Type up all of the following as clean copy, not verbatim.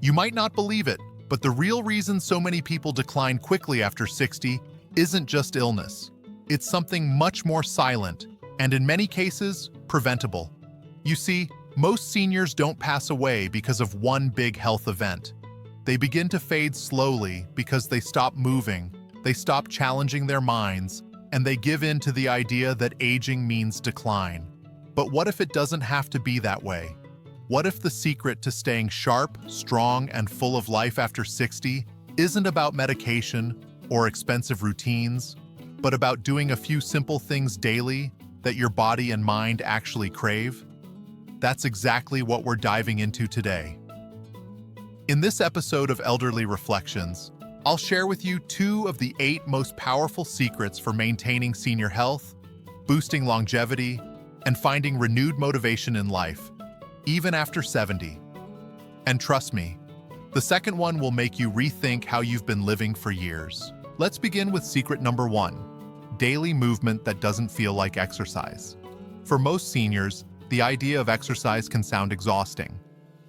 You might not believe it, but the real reason so many people decline quickly after 60 isn't just illness. It's something much more silent, and in many cases, preventable. You see, most seniors don't pass away because of one big health event. They begin to fade slowly because they stop moving, they stop challenging their minds, and they give in to the idea that aging means decline. But what if it doesn't have to be that way? What if the secret to staying sharp, strong, and full of life after 60 isn't about medication or expensive routines, but about doing a few simple things daily that your body and mind actually crave? That's exactly what we're diving into today. In this episode of Elderly Reflections, I'll share with you 2 of the 8 most powerful secrets for maintaining senior health, boosting longevity, and finding renewed motivation in life, even after 70. And trust me, the second one will make you rethink how you've been living for years. Let's begin with secret number 1, daily movement that doesn't feel like exercise. For most seniors, the idea of exercise can sound exhausting,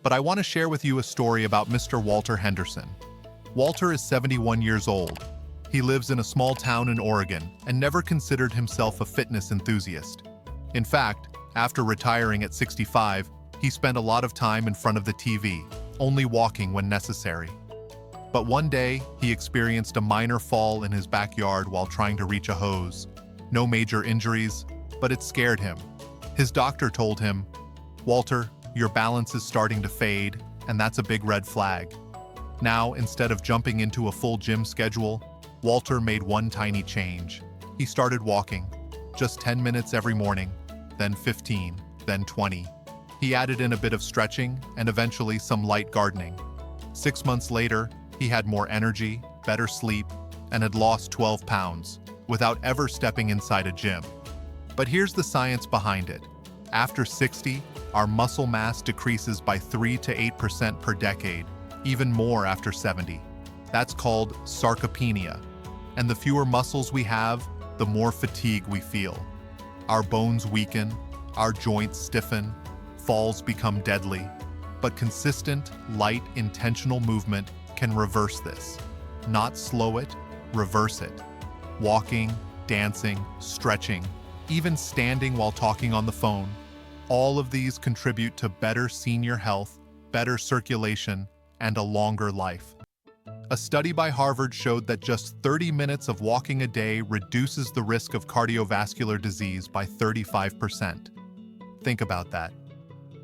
but I want to share with you a story about Mr. Walter Henderson. Walter is 71 years old. He lives in a small town in Oregon and never considered himself a fitness enthusiast. In fact, after retiring at 65, he spent a lot of time in front of the TV, only walking when necessary. But one day, he experienced a minor fall in his backyard while trying to reach a hose. No major injuries, but it scared him. His doctor told him, "Walter, your balance is starting to fade, and that's a big red flag." Now, instead of jumping into a full gym schedule, Walter made one tiny change. He started walking, just 10 minutes every morning, then 15, then 20. He added in a bit of stretching and eventually some light gardening. 6 months later, he had more energy, better sleep, and had lost 12 pounds without ever stepping inside a gym. But here's the science behind it. After 60, our muscle mass decreases by 3 to 8% per decade, even more after 70. That's called sarcopenia. And the fewer muscles we have, the more fatigue we feel. Our bones weaken, our joints stiffen, falls become deadly. But consistent, light, intentional movement can reverse this. Not slow it, reverse it. Walking, dancing, stretching, even standing while talking on the phone. All of these contribute to better senior health, better circulation, and a longer life. A study by Harvard showed that just 30 minutes of walking a day reduces the risk of cardiovascular disease by 35%. Think about that.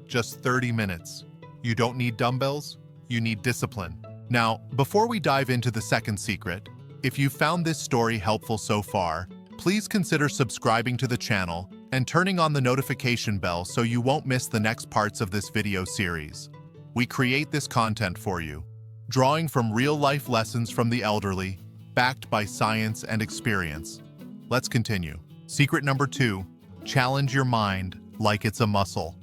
Just 30 minutes. You don't need dumbbells, you need discipline. Now, before we dive into the second secret, if you found this story helpful so far, please consider subscribing to the channel and turning on the notification bell so you won't miss the next parts of this video series. We create this content for you, drawing from real-life lessons from the elderly, backed by science and experience. Let's continue. Secret number 2, challenge your mind like it's a muscle.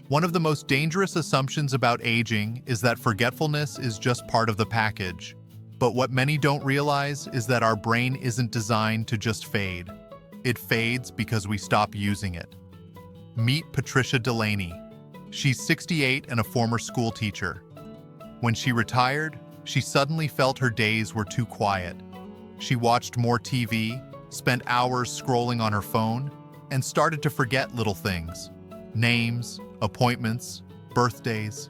One of the most dangerous assumptions about aging is that forgetfulness is just part of the package. But what many don't realize is that our brain isn't designed to just fade. It fades because we stop using it. Meet Patricia Delaney. She's 68 and a former school teacher. When she retired, she suddenly felt her days were too quiet. She watched more TV, spent hours scrolling on her phone, and started to forget little things. Names, appointments, birthdays.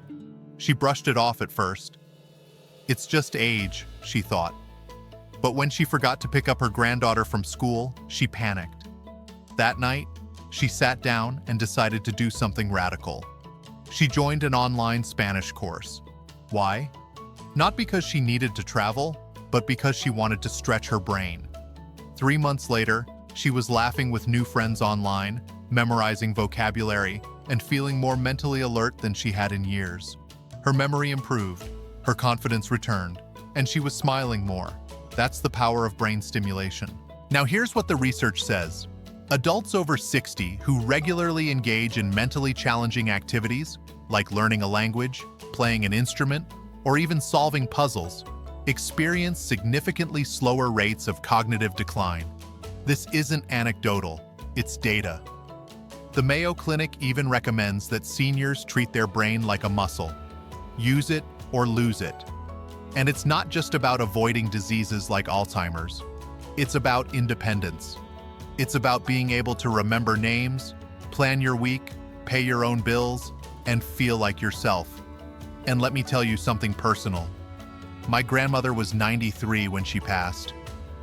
She brushed it off at first. It's just age, she thought. But when she forgot to pick up her granddaughter from school, she panicked. That night, she sat down and decided to do something radical. She joined an online Spanish course. Why? Not because she needed to travel, but because she wanted to stretch her brain. 3 months later, she was laughing with new friends online, memorizing vocabulary, and feeling more mentally alert than she had in years. Her memory improved, her confidence returned, and she was smiling more. That's the power of brain stimulation. Now here's what the research says. Adults over 60 who regularly engage in mentally challenging activities, like learning a language, playing an instrument, or even solving puzzles, experience significantly slower rates of cognitive decline. This isn't anecdotal, it's data. The Mayo Clinic even recommends that seniors treat their brain like a muscle. Use it, or lose it. And it's not just about avoiding diseases like Alzheimer's. It's about independence. It's about being able to remember names, plan your week, pay your own bills, and feel like yourself. And let me tell you something personal. My grandmother was 93 when she passed,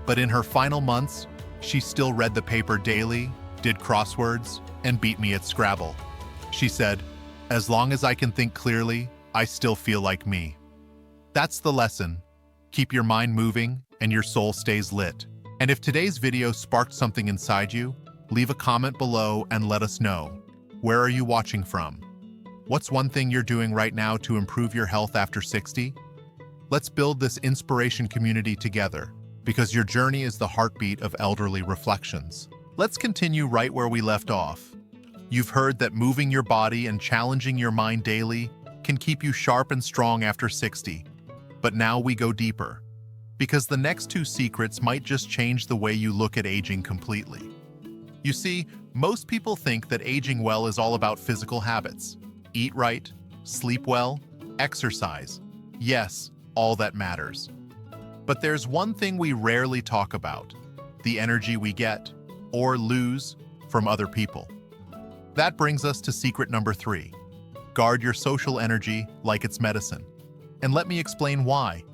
but in her final months, she still read the paper daily, did crosswords, and beat me at Scrabble. She said, "As long as I can think clearly, I still feel like me." That's the lesson. Keep your mind moving and your soul stays lit. And if today's video sparked something inside you, leave a comment below and let us know. Where are you watching from? What's one thing you're doing right now to improve your health after 60? Let's build this inspiration community together, because your journey is the heartbeat of Elderly Reflections. Let's continue right where we left off. You've heard that moving your body and challenging your mind daily can keep you sharp and strong after 60. But now we go deeper, because the next two secrets might just change the way you look at aging completely. You see, most people think that aging well is all about physical habits. Eat right, sleep well, exercise. Yes, all that matters. But there's one thing we rarely talk about: the energy we get, or lose, from other people. That brings us to secret number 3. Guard your social energy like it's medicine. And let me explain why.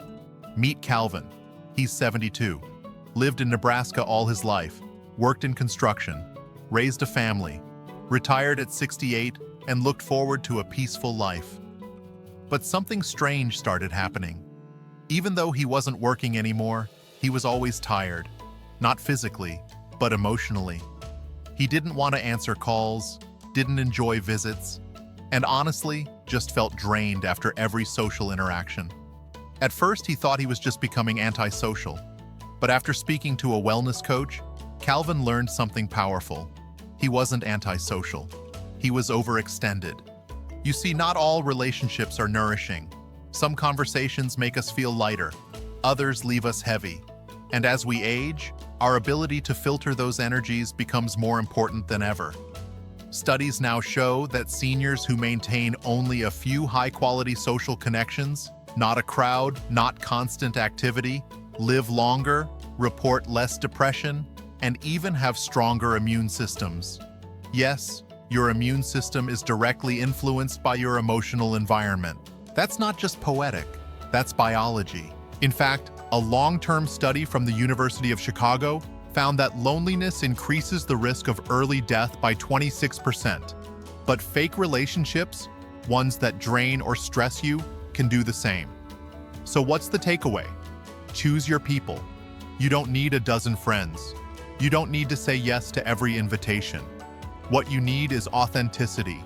Meet Calvin. He's 72. Lived in Nebraska all his life, worked in construction, raised a family, retired at 68, and looked forward to a peaceful life. But something strange started happening. Even though he wasn't working anymore, he was always tired. Not physically, but emotionally. He didn't want to answer calls, didn't enjoy visits, and honestly, just felt drained after every social interaction. At first, he thought he was just becoming antisocial. But after speaking to a wellness coach, Calvin learned something powerful. He wasn't antisocial. He was overextended. You see, not all relationships are nourishing. Some conversations make us feel lighter. Others leave us heavy. And as we age, our ability to filter those energies becomes more important than ever. Studies now show that seniors who maintain only a few high-quality social connections, not a crowd, not constant activity, live longer, report less depression, and even have stronger immune systems. Yes, your immune system is directly influenced by your emotional environment. That's not just poetic, that's biology. In fact, a long-term study from the University of Chicago found that loneliness increases the risk of early death by 26%. But fake relationships, ones that drain or stress you, can do the same. So what's the takeaway? Choose your people. You don't need a dozen friends. You don't need to say yes to every invitation. What you need is authenticity,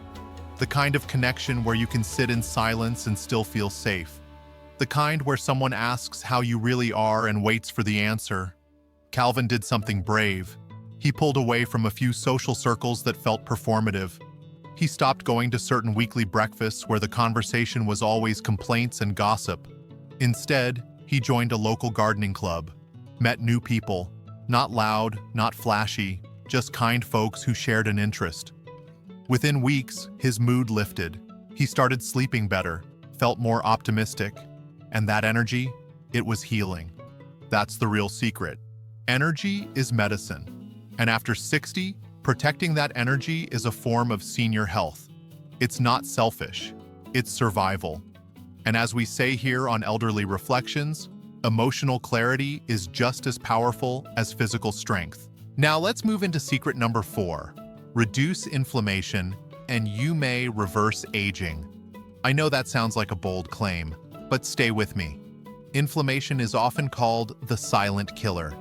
the kind of connection where you can sit in silence and still feel safe, the kind where someone asks how you really are and waits for the answer. Calvin did something brave. He pulled away from a few social circles that felt performative. He stopped going to certain weekly breakfasts where the conversation was always complaints and gossip. Instead, he joined a local gardening club, met new people, not loud, not flashy, just kind folks who shared an interest. Within weeks, his mood lifted. He started sleeping better, felt more optimistic, and that energy, it was healing. That's the real secret. Energy is medicine. And after 60, protecting that energy is a form of senior health. It's not selfish, it's survival. And as we say here on Elderly Reflections, emotional clarity is just as powerful as physical strength. Now let's move into secret number 4. Reduce inflammation, and you may reverse aging. I know that sounds like a bold claim, but stay with me. Inflammation is often called the silent killer.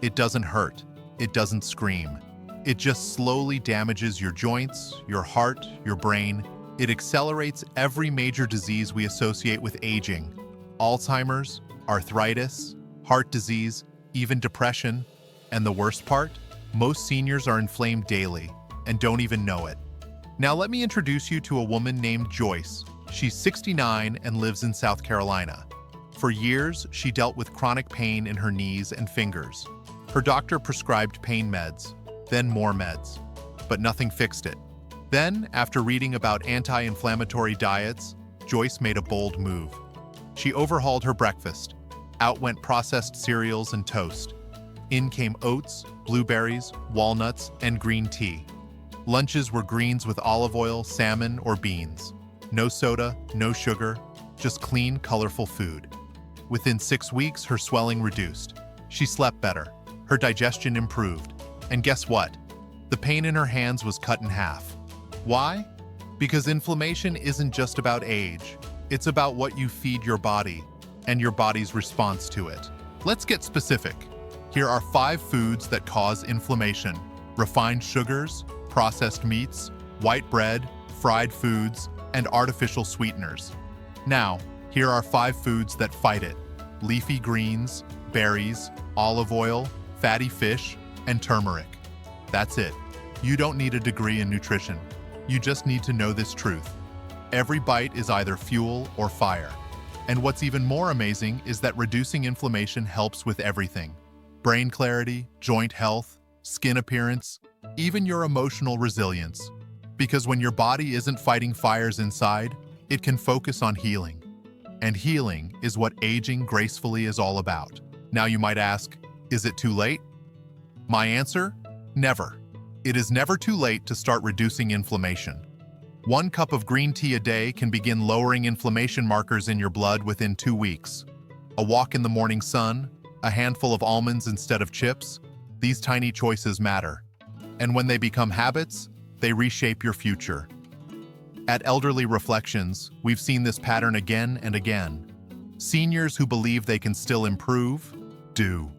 It doesn't hurt. It doesn't scream. It just slowly damages your joints, your heart, your brain. It accelerates every major disease we associate with aging. Alzheimer's, arthritis, heart disease, even depression. And the worst part? Most seniors are inflamed daily and don't even know it. Now let me introduce you to a woman named Joyce. She's 69 and lives in South Carolina. For years, she dealt with chronic pain in her knees and fingers. Her doctor prescribed pain meds, then more meds, but nothing fixed it. Then, after reading about anti-inflammatory diets, Joyce made a bold move. She overhauled her breakfast. Out went processed cereals and toast. In came oats, blueberries, walnuts, and green tea. Lunches were greens with olive oil, salmon, or beans. No soda, no sugar, just clean, colorful food. Within 6 weeks, her swelling reduced. She slept better. Her digestion improved. And guess what? The pain in her hands was cut in half. Why? Because inflammation isn't just about age. It's about what you feed your body and your body's response to it. Let's get specific. Here are 5 foods that cause inflammation: refined sugars, processed meats, white bread, fried foods, and artificial sweeteners. Now, here are 5 foods that fight it: leafy greens, berries, olive oil, fatty fish, and turmeric. That's it. You don't need a degree in nutrition. You just need to know this truth. Every bite is either fuel or fire. And what's even more amazing is that reducing inflammation helps with everything: brain clarity, joint health, skin appearance, even your emotional resilience. Because when your body isn't fighting fires inside, it can focus on healing. And healing is what aging gracefully is all about. Now you might ask, is it too late? My answer? Never. It is never too late to start reducing inflammation. 1 cup of green tea a day can begin lowering inflammation markers in your blood within 2 weeks. A walk in the morning sun, a handful of almonds instead of chips, these tiny choices matter. And when they become habits, they reshape your future. At Elderly Reflections, we've seen this pattern again and again. Seniors who believe they can still improve, do.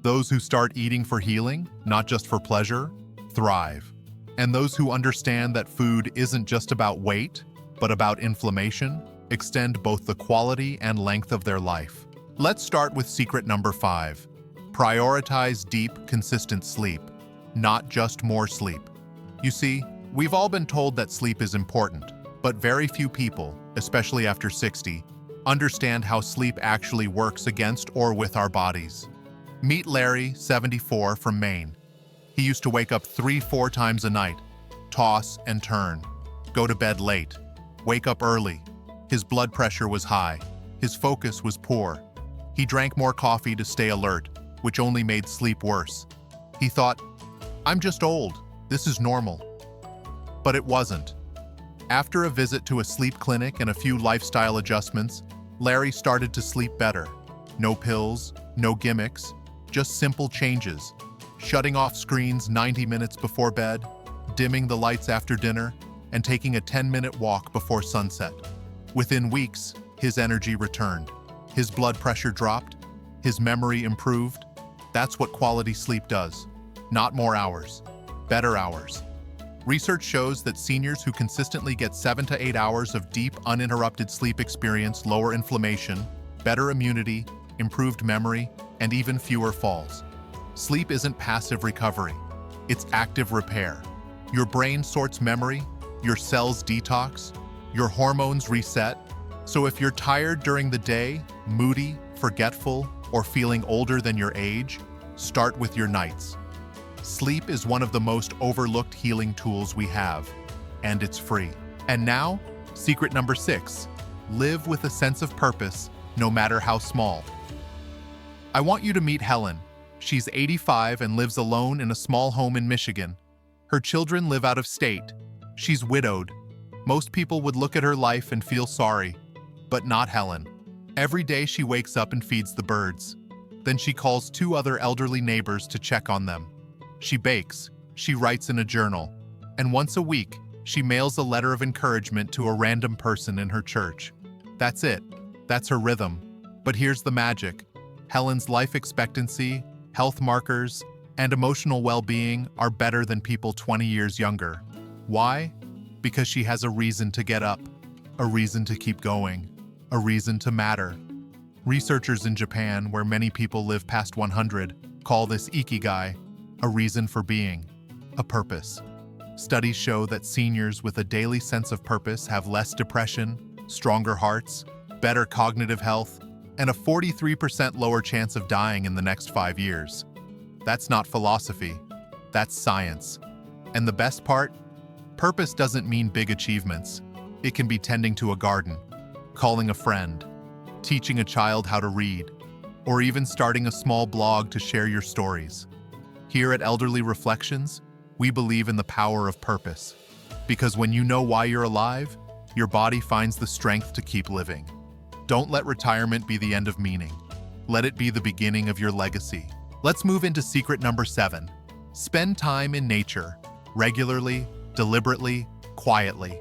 Those who start eating for healing, not just for pleasure, thrive. And those who understand that food isn't just about weight, but about inflammation, extend both the quality and length of their life. Let's start with secret number 5. Prioritize deep, consistent sleep, not just more sleep. You see, we've all been told that sleep is important, but very few people, especially after 60, understand how sleep actually works against or with our bodies. Meet Larry, 74, from Maine. He used to wake up 3-4 times a night, toss and turn, go to bed late, wake up early. His blood pressure was high. His focus was poor. He drank more coffee to stay alert, which only made sleep worse. He thought, I'm just old. This is normal. But it wasn't. After a visit to a sleep clinic and a few lifestyle adjustments, Larry started to sleep better. No pills, no gimmicks, just simple changes. Shutting off screens 90 minutes before bed, dimming the lights after dinner, and taking a 10-minute walk before sunset. Within weeks, his energy returned. His blood pressure dropped. His memory improved. That's what quality sleep does. Not more hours, better hours. Research shows that seniors who consistently get 7 to 8 hours of deep, uninterrupted sleep experience lower inflammation, better immunity, improved memory, and even fewer falls. Sleep isn't passive recovery. It's active repair. Your brain sorts memory, your cells detox, your hormones reset. So if you're tired during the day, moody, forgetful, or feeling older than your age, start with your nights. Sleep is one of the most overlooked healing tools we have, and it's free. And now, secret number 6, live with a sense of purpose, no matter how small. I want you to meet Helen. She's 85 and lives alone in a small home in Michigan. Her children live out of state. She's widowed. Most people would look at her life and feel sorry, but not Helen. Every day she wakes up and feeds the birds. Then she calls 2 other elderly neighbors to check on them. She bakes, she writes in a journal, and once a week, she mails a letter of encouragement to a random person in her church. That's it. That's her rhythm. But here's the magic. Helen's life expectancy, health markers, and emotional well-being are better than people 20 years younger. Why? Because she has a reason to get up, a reason to keep going, a reason to matter. Researchers in Japan, where many people live past 100, call this ikigai, a reason for being, a purpose. Studies show that seniors with a daily sense of purpose have less depression, stronger hearts, better cognitive health, and a 43% lower chance of dying in the next 5 years. That's not philosophy, that's science. And the best part? Purpose doesn't mean big achievements. It can be tending to a garden, calling a friend, teaching a child how to read, or even starting a small blog to share your stories. Here at Elderly Reflections, we believe in the power of purpose, because when you know why you're alive, your body finds the strength to keep living. Don't let retirement be the end of meaning. Let it be the beginning of your legacy. Let's move into secret number 7. Spend time in nature, regularly, deliberately, quietly.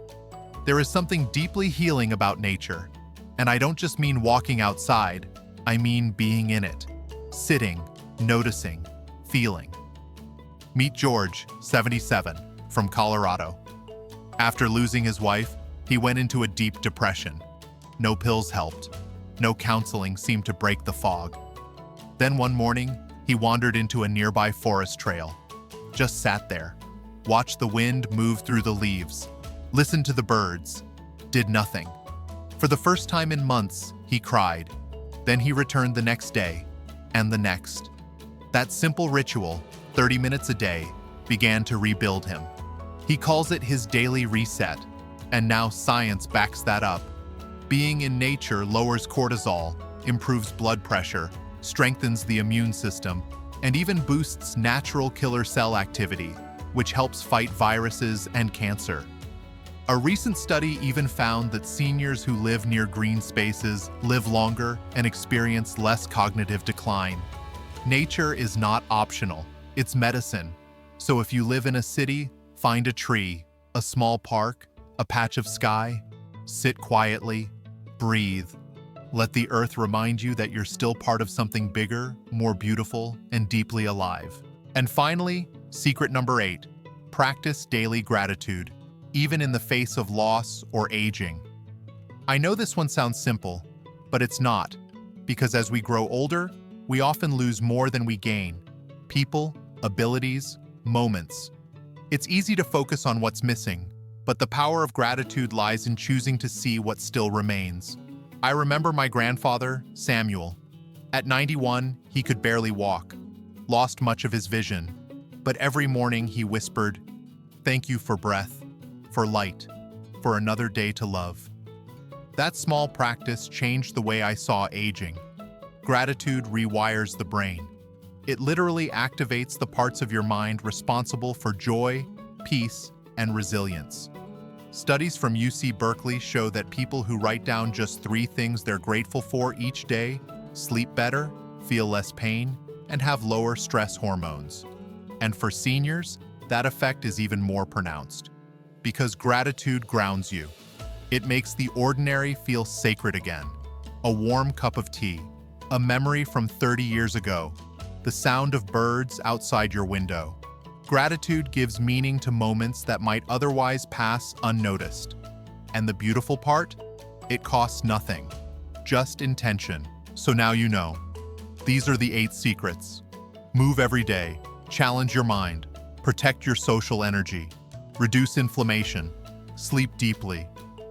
There is something deeply healing about nature. And I don't just mean walking outside, I mean being in it. Sitting, noticing, feeling. Meet George, 77, from Colorado. After losing his wife, he went into a deep depression. No pills helped. No counseling seemed to break the fog. Then one morning, he wandered into a nearby forest trail. Just sat there, watched the wind move through the leaves, listened to the birds, did nothing. For the first time in months, he cried. Then he returned the next day, and the next. That simple ritual, 30 minutes a day, began to rebuild him. He calls it his daily reset, and now science backs that up. Being in nature lowers cortisol, improves blood pressure, strengthens the immune system, and even boosts natural killer cell activity, which helps fight viruses and cancer. A recent study even found that seniors who live near green spaces live longer and experience less cognitive decline. Nature is not optional, it's medicine. So if you live in a city, find a tree, a small park, a patch of sky, sit quietly, breathe. Let the earth remind you that you're still part of something bigger, more beautiful, and deeply alive. And finally, secret number 8, practice daily gratitude, even in the face of loss or aging. I know this one sounds simple, but it's not, because as we grow older, we often lose more than we gain. People, abilities, moments. It's easy to focus on what's missing, but the power of gratitude lies in choosing to see what still remains. I remember my grandfather, Samuel. At 91, he could barely walk, lost much of his vision, but every morning he whispered, "Thank you for breath, for light, for another day to love." That small practice changed the way I saw aging. Gratitude rewires the brain. It literally activates the parts of your mind responsible for joy, peace, and resilience. Studies from UC Berkeley show that people who write down just 3 things they're grateful for each day sleep better, feel less pain, and have lower stress hormones. And for seniors, that effect is even more pronounced. Because gratitude grounds you. It makes the ordinary feel sacred again. A warm cup of tea, a memory from 30 years ago, the sound of birds outside your window. Gratitude gives meaning to moments that might otherwise pass unnoticed. And the beautiful part? It costs nothing, just intention. So now you know. These are the 8 secrets. Move every day, challenge your mind, protect your social energy, reduce inflammation, sleep deeply,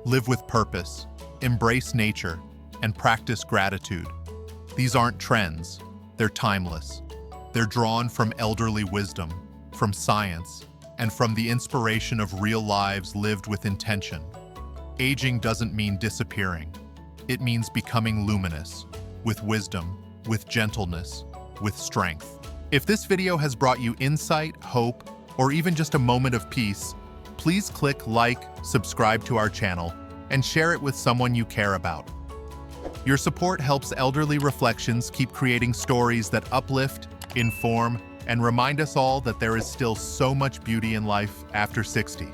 live with purpose, embrace nature, and practice gratitude. These aren't trends, they're timeless. They're drawn from elderly wisdom, from science, and from the inspiration of real lives lived with intention. Aging doesn't mean disappearing. It means becoming luminous, with wisdom, with gentleness, with strength. If this video has brought you insight, hope, or even just a moment of peace, please click like, subscribe to our channel, and share it with someone you care about. Your support helps Elderly Reflections keep creating stories that uplift, inform, and remind us all that there is still so much beauty in life after 60.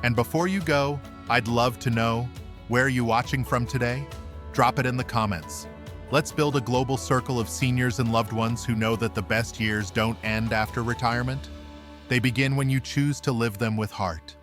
And before you go, I'd love to know, where are you watching from today? Drop it in the comments. Let's build a global circle of seniors and loved ones who know that the best years don't end after retirement. They begin when you choose to live them with heart.